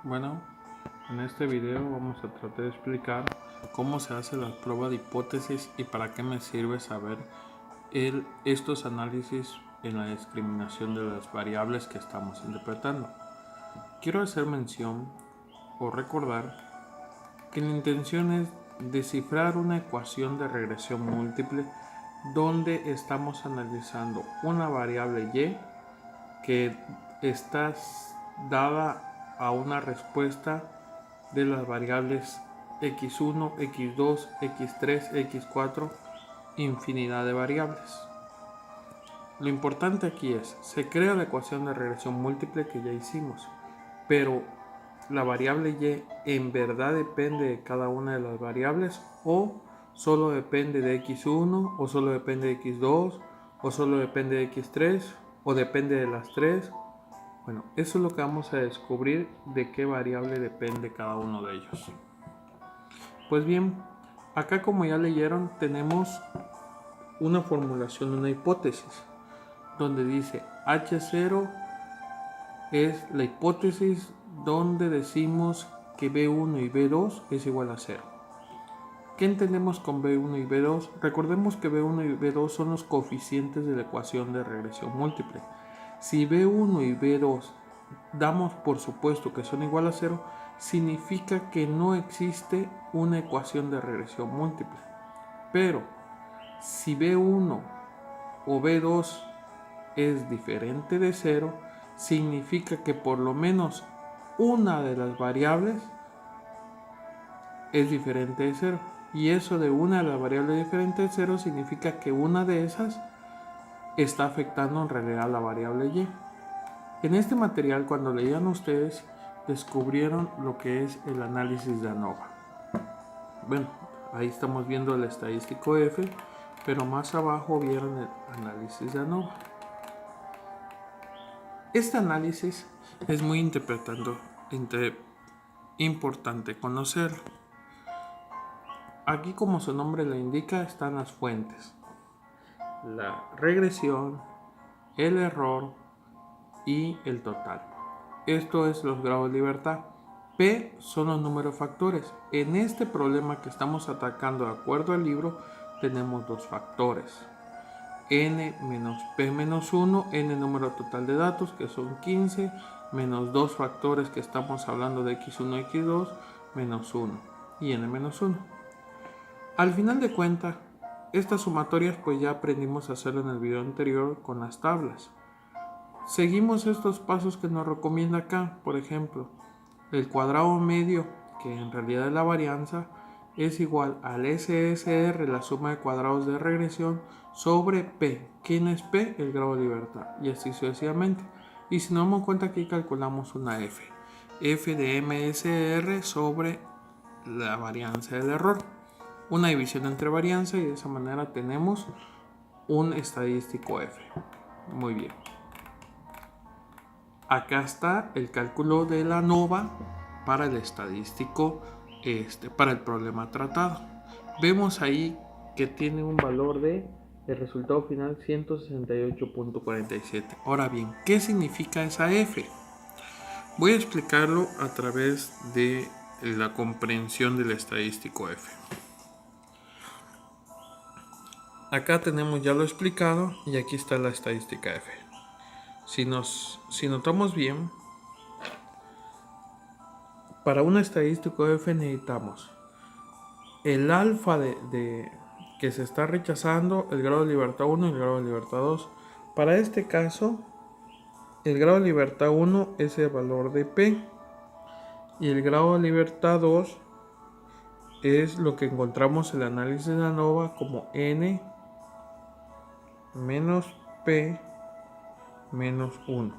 Bueno, en este video vamos a tratar de explicar cómo se hace la prueba de hipótesis y para qué me sirve saber estos análisis en la discriminación de las variables que estamos interpretando. Quiero hacer mención o recordar que la intención es descifrar una ecuación de regresión múltiple donde estamos analizando una variable y que está dada a una respuesta de las variables x1, x2, x3, x4, infinidad de variables. Lo importante aquí es, se crea la ecuación de regresión múltiple que ya hicimos, pero la variable y en verdad depende de cada una de las variables o solo depende de x1 o solo depende de x2 o solo depende de x3 o depende de las tres. Bueno, eso es lo que vamos a descubrir, de qué variable depende cada uno de ellos. Pues bien, acá como ya leyeron tenemos una formulación de una hipótesis donde dice H0 es la hipótesis donde decimos que B1 y B2 es igual a 0. ¿Qué entendemos con B1 y B2? Recordemos que B1 y B2 son los coeficientes de la ecuación de regresión múltiple. Si B1 y B2 damos por supuesto que son igual a 0, significa que no existe una ecuación de regresión múltiple. Pero si B1 o B2 es diferente de 0, significa que por lo menos una de las variables es diferente de 0. Y eso de una de las variables diferente de 0 significa que una de esas está afectando en realidad a la variable y. En este material, cuando leían ustedes, descubrieron lo que es el análisis de ANOVA. Bueno, ahí estamos viendo el estadístico F, pero más abajo vieron el análisis de ANOVA. Este análisis es muy importante conocerlo. Aquí, como su nombre lo indica, están las fuentes: la regresión, el error y el total. Esto es los grados de libertad. P son los números factores. En este problema que estamos atacando de acuerdo al libro tenemos dos factores: n menos p menos 1, n número total de datos que son 15, menos dos factores que estamos hablando de x1 y x2, menos 1 y n menos 1. Al final de cuentas, estas sumatorias pues ya aprendimos a hacerlo en el video anterior con las tablas. Seguimos estos pasos que nos recomienda acá. Por ejemplo, el cuadrado medio, que en realidad es la varianza, es igual al SSR, la suma de cuadrados de regresión, sobre P. ¿Quién es P? El grado de libertad. Y así sucesivamente. Y si nos damos cuenta, aquí calculamos una F. F de MSR sobre la varianza del error. Una división entre varianza y de esa manera tenemos un estadístico F. Muy bien. Acá está el cálculo de la ANOVA para el estadístico, para el problema tratado. Vemos ahí que tiene un valor de el resultado final 168.47. Ahora bien, ¿qué significa esa F? Voy a explicarlo a través de la comprensión del estadístico F. Acá tenemos ya lo explicado y aquí está la estadística F. Si notamos bien, para un estadístico F necesitamos el alfa que se está rechazando, el grado de libertad 1 y el grado de libertad 2. Para este caso, el grado de libertad 1 es el valor de P y el grado de libertad 2 es lo que encontramos en el análisis de ANOVA como N menos P menos 1.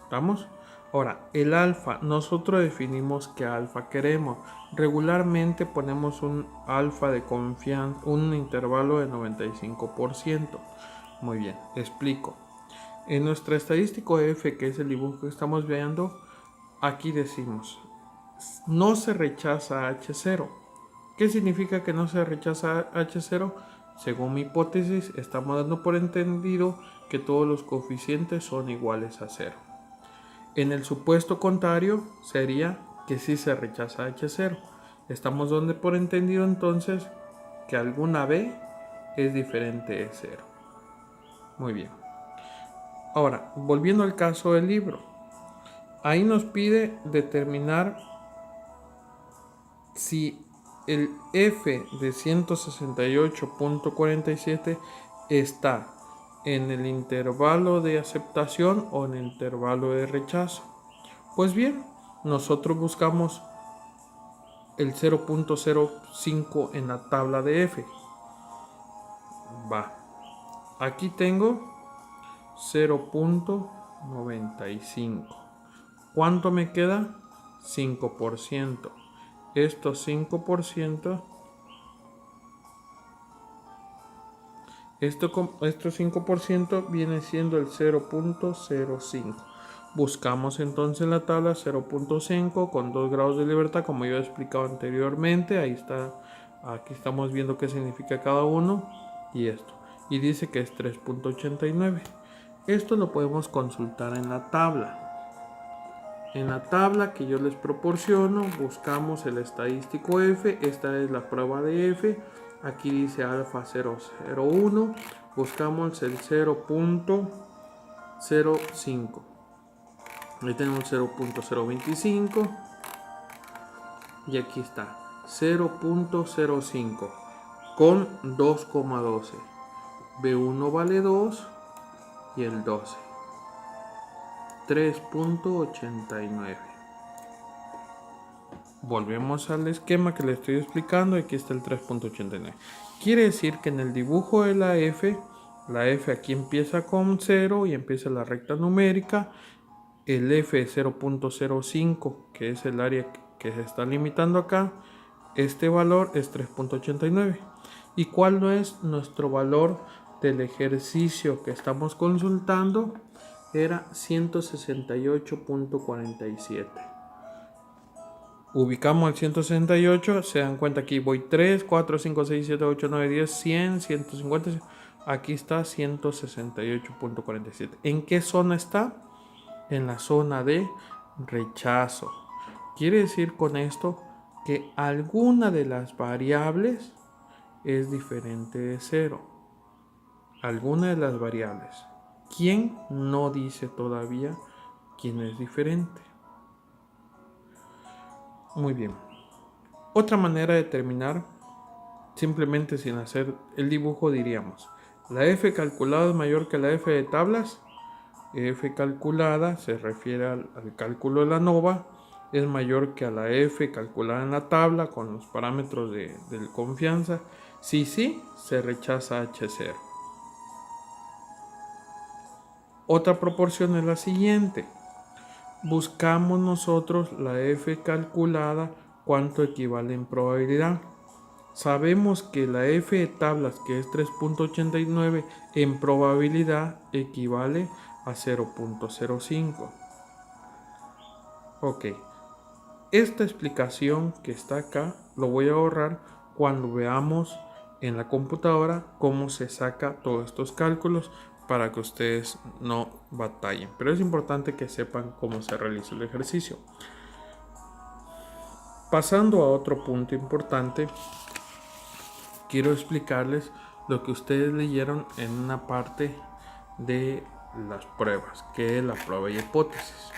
¿Estamos? Ahora, el alfa, nosotros definimos qué alfa queremos. Regularmente ponemos un alfa de confianza, un intervalo de 95%. Muy bien, explico. En nuestro estadístico F, que es el dibujo que estamos viendo, aquí decimos, no se rechaza H0. ¿Qué significa que no se rechaza H0? Según mi hipótesis, estamos dando por entendido que todos los coeficientes son iguales a 0. En el supuesto contrario sería que sí se rechaza H0. Estamos dando por entendido entonces que alguna B es diferente de 0. Muy bien. Ahora, volviendo al caso del libro. Ahí nos pide determinar si el f de 168.47 está en el intervalo de aceptación o en el intervalo de rechazo. Pues bien, nosotros buscamos el 0.05 en la tabla de f. Va. Aquí tengo 0.95. ¿Cuánto me queda? 5%. Estos 5%, estos 5% viene siendo el 0.05. Buscamos entonces la tabla 0.5 con 2 grados de libertad, como yo he explicado anteriormente. Ahí está, aquí estamos viendo qué significa cada uno y esto. Y dice que es 3.89. Esto lo podemos consultar en la tabla. En la tabla que yo les proporciono, buscamos el estadístico F. Esta es la prueba de F. Aquí dice alfa 001. Buscamos el 0.05. Ahí tenemos 0.025. Y aquí está 0.05 con 2,12. B1 vale 2 y el 12. 3.89. Volvemos al esquema que le estoy explicando. Aquí está el 3.89. Quiere decir que en el dibujo de la F aquí empieza con 0 y empieza la recta numérica. El F es 0.05, que es el área que se está limitando acá. Este valor es 3.89. ¿Y cuál no es nuestro valor del ejercicio que estamos consultando? Era 168.47. Ubicamos el 168, se dan cuenta aquí voy 3, 4, 5, 6, 7, 8, 9, 10, 100, 150. Aquí está 168.47. ¿En qué zona está? En la zona de rechazo. Quiere decir con esto que alguna de las variables es diferente de 0. Alguna de las variables. ¿Quién? No dice todavía quién es diferente. Muy bien. Otra manera de terminar, simplemente sin hacer el dibujo, diríamos: la f calculada es mayor que la f de tablas. F calculada se refiere al cálculo de la nova, es mayor que a la f calculada en la tabla con los parámetros de confianza. Si sí, se rechaza H0. Otra proporción es la siguiente. Buscamos nosotros la f calculada, cuánto equivale en probabilidad. Sabemos que la f de tablas, que es 3.89, en probabilidad equivale a 0.05. Ok, esta explicación que está acá lo voy a ahorrar cuando veamos en la computadora cómo se saca todos estos cálculos, para que ustedes no batallen, pero es importante que sepan cómo se realiza el ejercicio. Pasando a otro punto importante, quiero explicarles lo que ustedes leyeron en una parte de las pruebas, que es la prueba y hipótesis.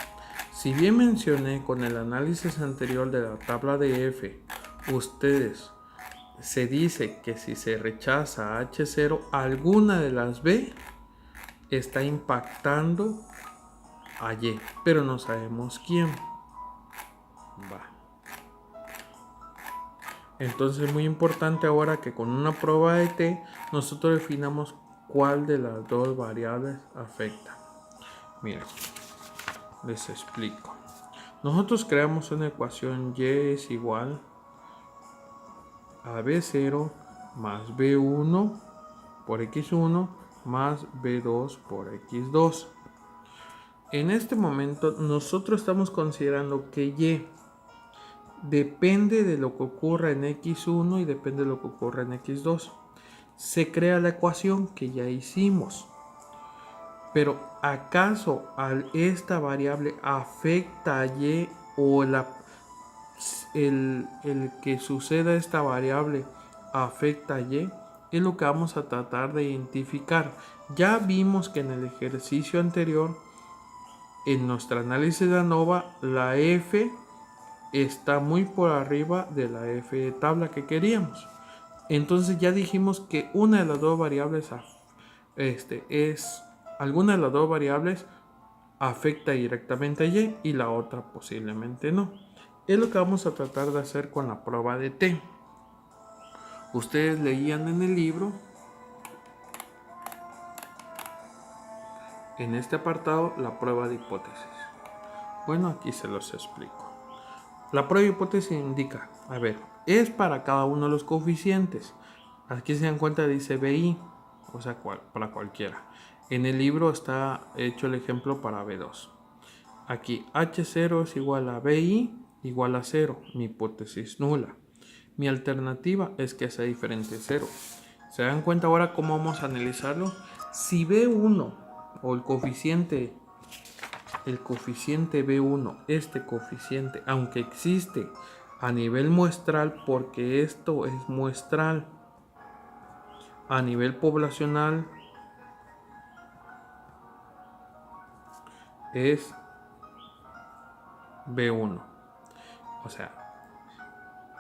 Si bien mencioné con el análisis anterior de la tabla de F, ustedes se dice que si se rechaza H0, alguna de las B está impactando a Y, pero no sabemos quién. Va. Entonces es muy importante ahora que con una prueba de T nosotros definamos cuál de las dos variables afecta. Miren, les explico. Nosotros creamos una ecuación: Y es igual a B0 más B1 por X1 más B2 por X2. En este momento nosotros estamos considerando que Y depende de lo que ocurra en X1 y depende de lo que ocurra en X2. Se crea la ecuación que ya hicimos. Pero ¿acaso esta variable afecta a y o el que suceda esta variable afecta a y? Es lo que vamos a tratar de identificar. Ya vimos que en el ejercicio anterior, en nuestro análisis de ANOVA, la f está muy por arriba de la f de tabla que queríamos. Entonces ya dijimos que una de las dos variables alguna de las dos variables afecta directamente a y y la otra posiblemente no. Es lo que vamos a tratar de hacer con la prueba de T. Ustedes leían en el libro, en este apartado, la prueba de hipótesis. Bueno, aquí se los explico. La prueba de hipótesis indica, es para cada uno de los coeficientes. Aquí se dan cuenta, dice BI, o sea, para cualquiera. En el libro está hecho el ejemplo para B2. Aquí H0 es igual a BI igual a 0, mi hipótesis nula. Mi alternativa es que sea diferente a 0. ¿Se dan cuenta ahora cómo vamos a analizarlo? Si B1 o el coeficiente B1, este coeficiente, aunque existe a nivel muestral, porque esto es muestral, a nivel poblacional es B1. O sea,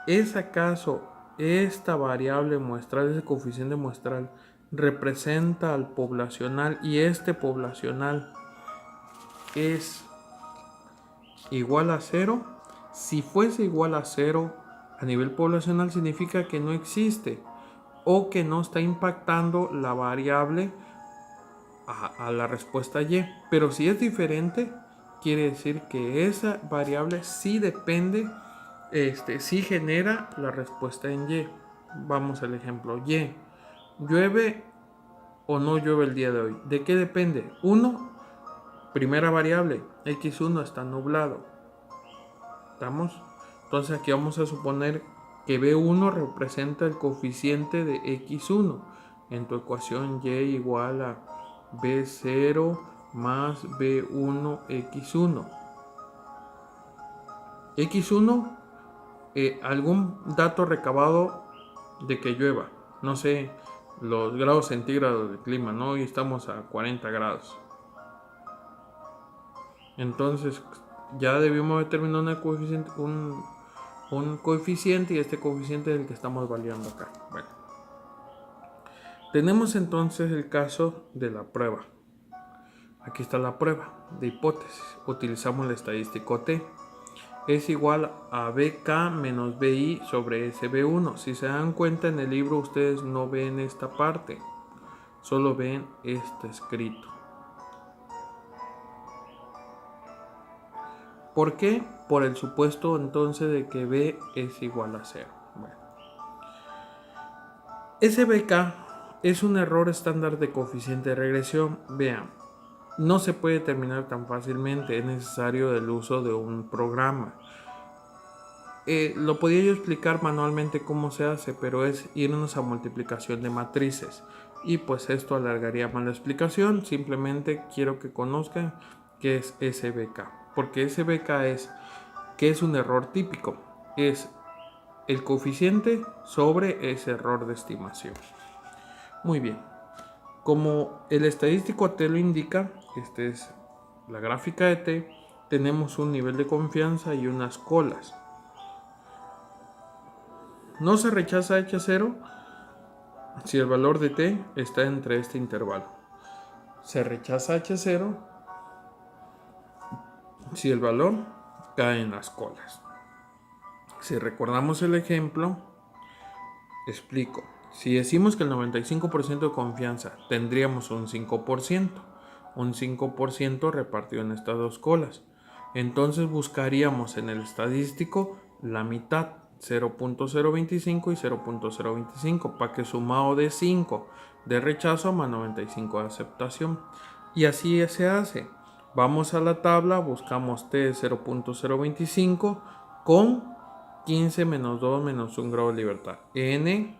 ¿es acaso esta variable muestral, ese coeficiente muestral, representa al poblacional y este poblacional es igual a 0? Si fuese igual a 0 a nivel poblacional, significa que no existe o que no está impactando la variable a la respuesta Y. Pero si es diferente, quiere decir que esa variable sí depende, sí genera la respuesta en Y. Vamos al ejemplo Y. ¿Llueve o no llueve el día de hoy? ¿De qué depende? 1, primera variable, x1 está nublado. ¿Estamos? Entonces aquí vamos a suponer que B1 representa el coeficiente de x1. En tu ecuación Y igual a B0 más B1 x1. X1, algún dato recabado de que llueva. No sé, los grados centígrados del clima, ¿no? Hoy estamos a 40 grados. Entonces ya debimos determinar un coeficiente y este coeficiente es el que estamos validando acá. Bueno, tenemos entonces el caso de la prueba. Aquí está la prueba de hipótesis. Utilizamos el estadístico T. Es igual a BK menos BI sobre SB1. Si se dan cuenta, en el libro ustedes no ven esta parte, solo ven este escrito. ¿Por qué? Por el supuesto entonces de que B es igual a 0. Bueno. SBK es un error estándar de coeficiente de regresión. Vean, no se puede determinar tan fácilmente, es necesario el uso de un programa. Lo podía yo explicar manualmente cómo se hace, pero es irnos a multiplicación de matrices. Y pues esto alargaría más la explicación. Simplemente quiero que conozcan qué es SBK. Porque SBK es un error típico. Es el coeficiente sobre ese error de estimación. Muy bien. Como el estadístico T lo indica, esta es la gráfica de T, tenemos un nivel de confianza y unas colas. No se rechaza H0 si el valor de T está entre este intervalo. Se rechaza H0 si el valor cae en las colas. Si recordamos el ejemplo, explico. Si decimos que el 95% de confianza tendríamos un 5% repartido en estas dos colas. Entonces buscaríamos en el estadístico la mitad, 0.025 y 0.025, para que sumado de 5 de rechazo más 95 de aceptación. Y así se hace. Vamos a la tabla, buscamos T de 0.025 con 15 menos 2 menos 1 grado de libertad. N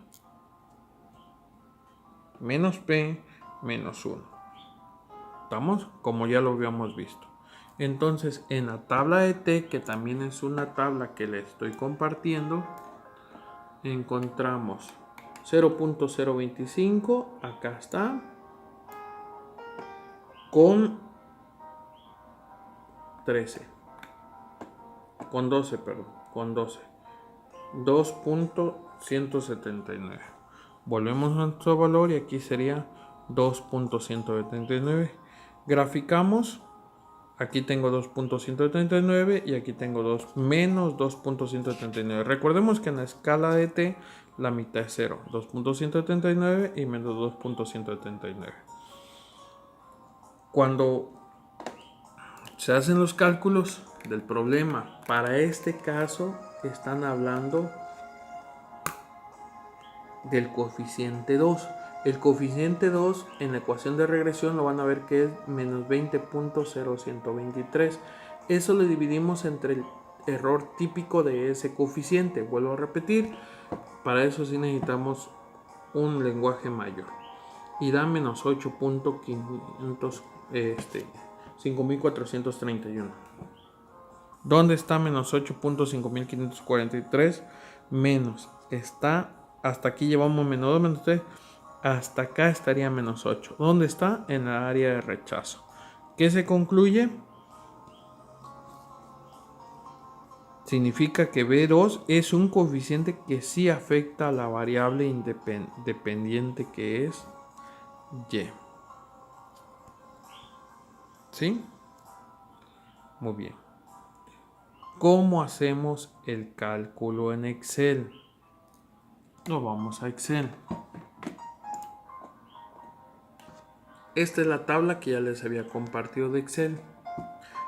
menos P menos 1. ¿Estamos? Como ya lo habíamos visto. Entonces, en la tabla de T, que también es una tabla que le estoy compartiendo, encontramos 0.025, acá está, con 12, perdón, con 12, 2.179. Volvemos a nuestro valor y aquí sería 2.179. Graficamos. Aquí tengo 2.179 y aquí tengo 2 menos 2.179. Recordemos que en la escala de T la mitad es 0. 2.179 y menos 2.179. Cuando se hacen los cálculos del problema, para este caso están hablando del coeficiente 2. El coeficiente 2 en la ecuación de regresión lo van a ver que es menos 20.0123. Eso lo dividimos entre el error típico de ese coeficiente. Vuelvo a repetir, para eso sí necesitamos un lenguaje mayor. Y da menos 5431. ¿Dónde está menos 8.5543? Menos está, hasta aquí llevamos menos 2, menos 3. Hasta acá estaría menos 8. ¿Dónde está? En el área de rechazo. ¿Qué se concluye? Significa que B2 es un coeficiente que sí afecta a la variable independiente que es Y. ¿Sí? Muy bien. ¿Cómo hacemos el cálculo en Excel? Nos vamos a Excel. Esta es la tabla que ya les había compartido de Excel.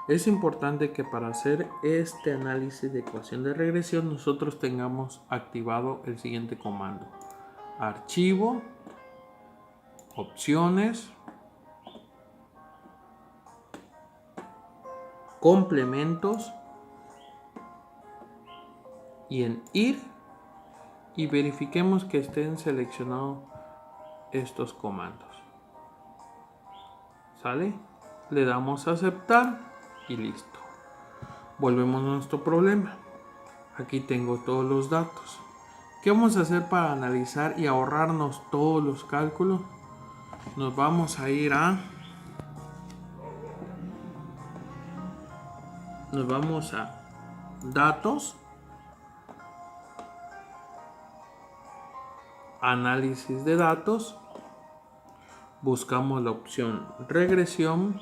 Es importante que para hacer este análisis de ecuación de regresión nosotros tengamos activado el siguiente comando: archivo, opciones, complementos, y en ir, y verifiquemos que estén seleccionados estos comandos. ¿Sale? Le damos a aceptar y listo. Volvemos a nuestro problema. Aquí tengo todos los datos. ¿Qué vamos a hacer para analizar y ahorrarnos todos los cálculos? Nos vamos a ir a datos, análisis de datos, buscamos la opción regresión.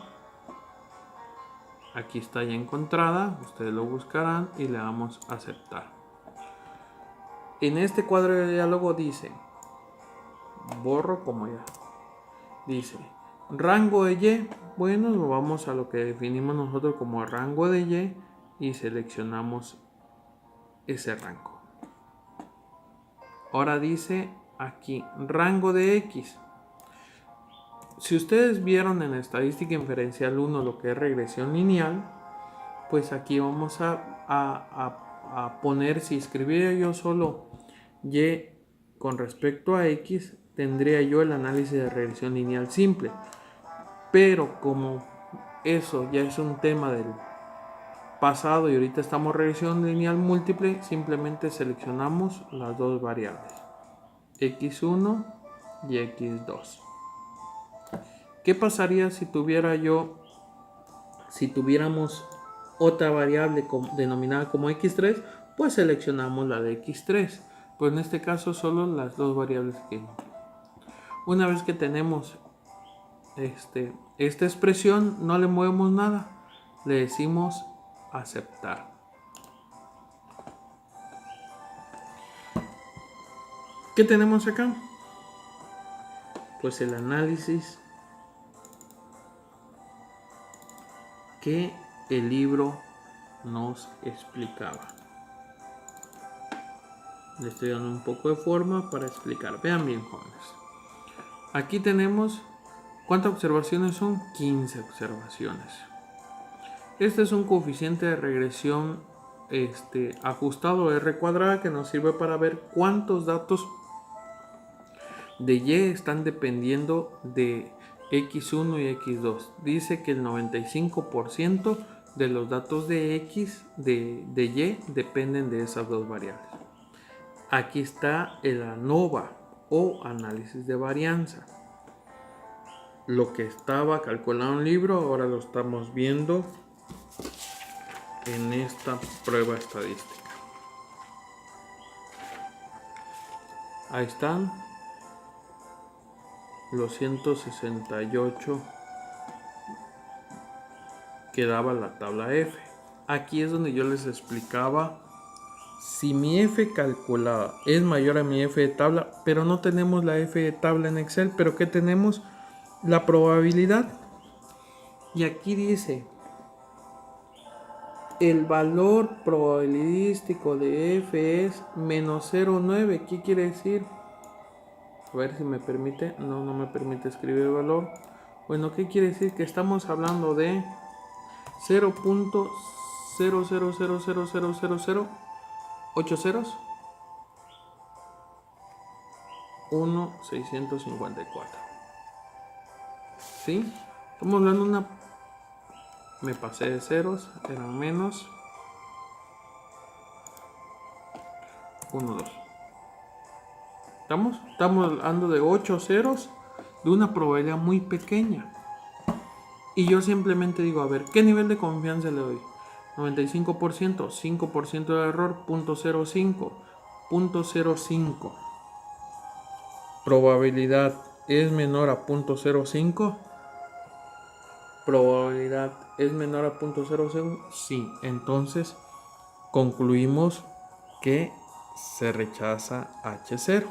Aquí está ya encontrada, ustedes lo buscarán y le damos a aceptar. En este cuadro de diálogo dice, borro como ya, dice rango de Y. Bueno, nos vamos a lo que definimos nosotros como rango de Y y seleccionamos ese rango. Ahora dice aquí rango de X. Si ustedes vieron en estadística inferencial 1 lo que es regresión lineal, pues aquí vamos a poner, si escribiera yo solo Y con respecto a X, tendría yo el análisis de regresión lineal simple. Pero como eso ya es un tema del pasado y ahorita estamos en regresión lineal múltiple, simplemente seleccionamos las dos variables, X1 y X2. ¿Qué pasaría si tuviéramos otra variable denominada como X3? Pues seleccionamos la de X3. Pues en este caso solo las dos variables que... Una vez que tenemos esta expresión, no le movemos nada. Le decimos aceptar. ¿Qué tenemos acá? Pues el análisis que el libro nos explicaba. Le estoy dando un poco de forma para explicar. Vean bien, jóvenes. Aquí tenemos, ¿cuántas observaciones son? 15 observaciones. Este es un coeficiente de regresión ajustado R cuadrada que nos sirve para ver cuántos datos de Y están dependiendo de X1 y X2. Dice que el 95% de los datos de X, de Y, dependen de esas dos variables. Aquí está el ANOVA o análisis de varianza. Lo que estaba calculado en un libro, ahora lo estamos viendo en esta prueba estadística. Ahí están los 168 que daba la tabla F. Aquí es donde yo les explicaba si mi F calculada es mayor a mi F de tabla, pero no tenemos la F de tabla en Excel, pero ¿qué tenemos? La probabilidad. Y aquí dice el valor probabilístico de F es menos 0,9. ¿Qué quiere decir? A ver si me permite. No me permite escribir el valor. Bueno, ¿qué quiere decir? Que estamos hablando de 0.0000008 ceros 1,654. ¿Sí? Estamos hablando de una... Me pasé de ceros, eran menos 1, 2. Estamos hablando de 8 ceros de una probabilidad muy pequeña. Y yo simplemente digo, a ver, ¿qué nivel de confianza le doy? 95%, 5% de error, 0.05, 0.05. Probabilidad es menor a 0.05. Probabilidad es menor a 0.05. Sí, entonces concluimos que se rechaza H0.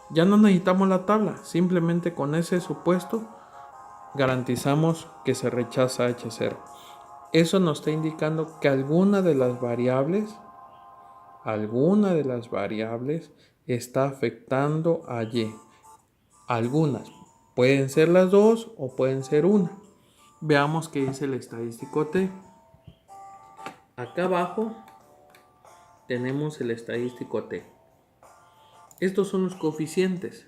Ya no necesitamos la tabla, simplemente con ese supuesto garantizamos que se rechaza H0. Eso nos está indicando que alguna de las variables está afectando a Y. Algunas pueden ser las dos o pueden ser una. Veamos qué dice el estadístico T. Acá abajo tenemos el estadístico T. Estos son los coeficientes.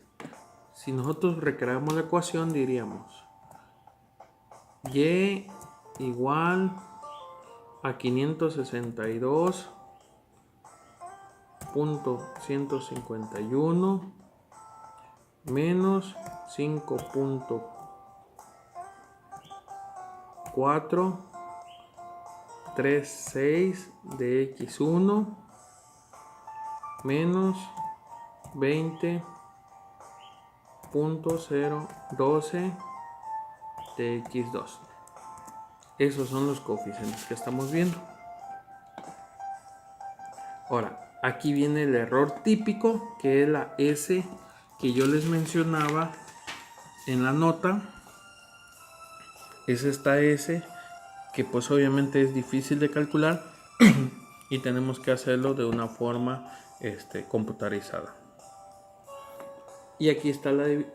Si nosotros recreamos la ecuación, diríamos Y igual a 562.151 menos 5.436 de X1 menos 20.012 de X2. Esos son los coeficientes que estamos viendo. Ahora, aquí viene el error típico, que es la S que yo les mencionaba en la nota. Es esta S que pues obviamente es difícil de calcular y tenemos que hacerlo de una forma computarizada. Y aquí está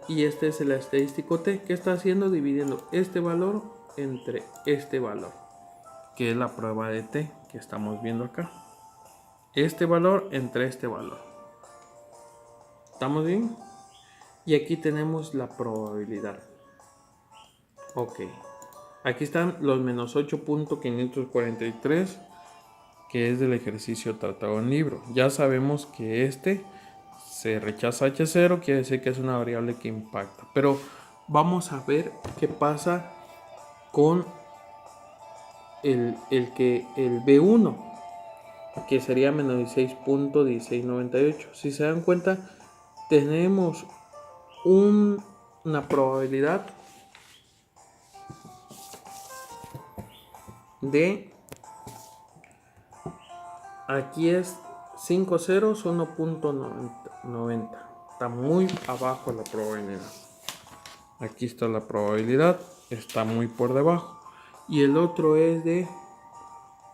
y este es el estadístico T. ¿Qué está haciendo? Dividiendo este valor entre este valor, que es la prueba de T que estamos viendo acá. Este valor entre este valor. ¿Estamos bien? Y aquí tenemos la probabilidad. Ok. Aquí están los menos 8.543, que es del ejercicio tratado en libro. Ya sabemos que se rechaza H0, quiere decir que es una variable que impacta. Pero vamos a ver qué pasa con el B1, que sería menos 16.1698. Si se dan cuenta, tenemos una probabilidad de, aquí es 5 ceros, 1.90. Está muy abajo la probabilidad. Aquí está la probabilidad, está muy por debajo. Y el otro es de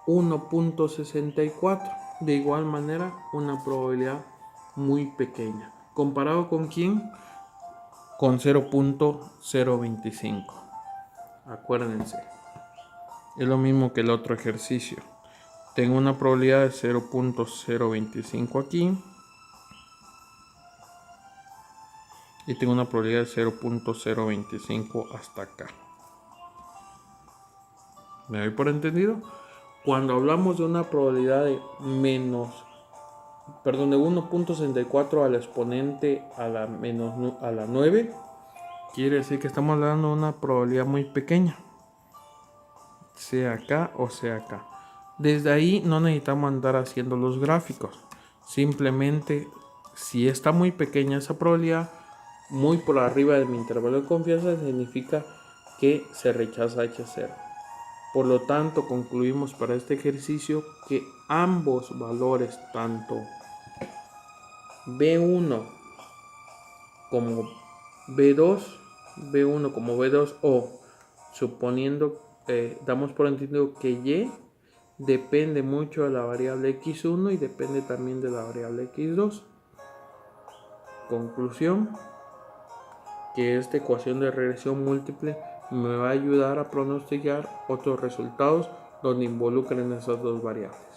1.64. De igual manera, una probabilidad muy pequeña. ¿Comparado con quién? Con 0.025. Acuérdense. Es lo mismo que el otro ejercicio. Tengo una probabilidad de 0.025 aquí. y tengo una probabilidad de 0.025 hasta acá. ¿Me doy por entendido? Cuando hablamos de una probabilidad de de 1.64 al exponente a la 9, quiere decir que estamos hablando de una probabilidad muy pequeña, sea acá o sea acá. Desde ahí no necesitamos andar haciendo los gráficos, simplemente si está muy pequeña esa probabilidad, muy por arriba de mi intervalo de confianza, significa que se rechaza H0. Por lo tanto, concluimos para este ejercicio que ambos valores, tanto B1 como B2 como B2 o suponiendo, damos por entendido que Y depende mucho de la variable X1 y depende también de la variable X2. Conclusión, que esta ecuación de regresión múltiple me va a ayudar a pronosticar otros resultados donde involucren esas dos variables.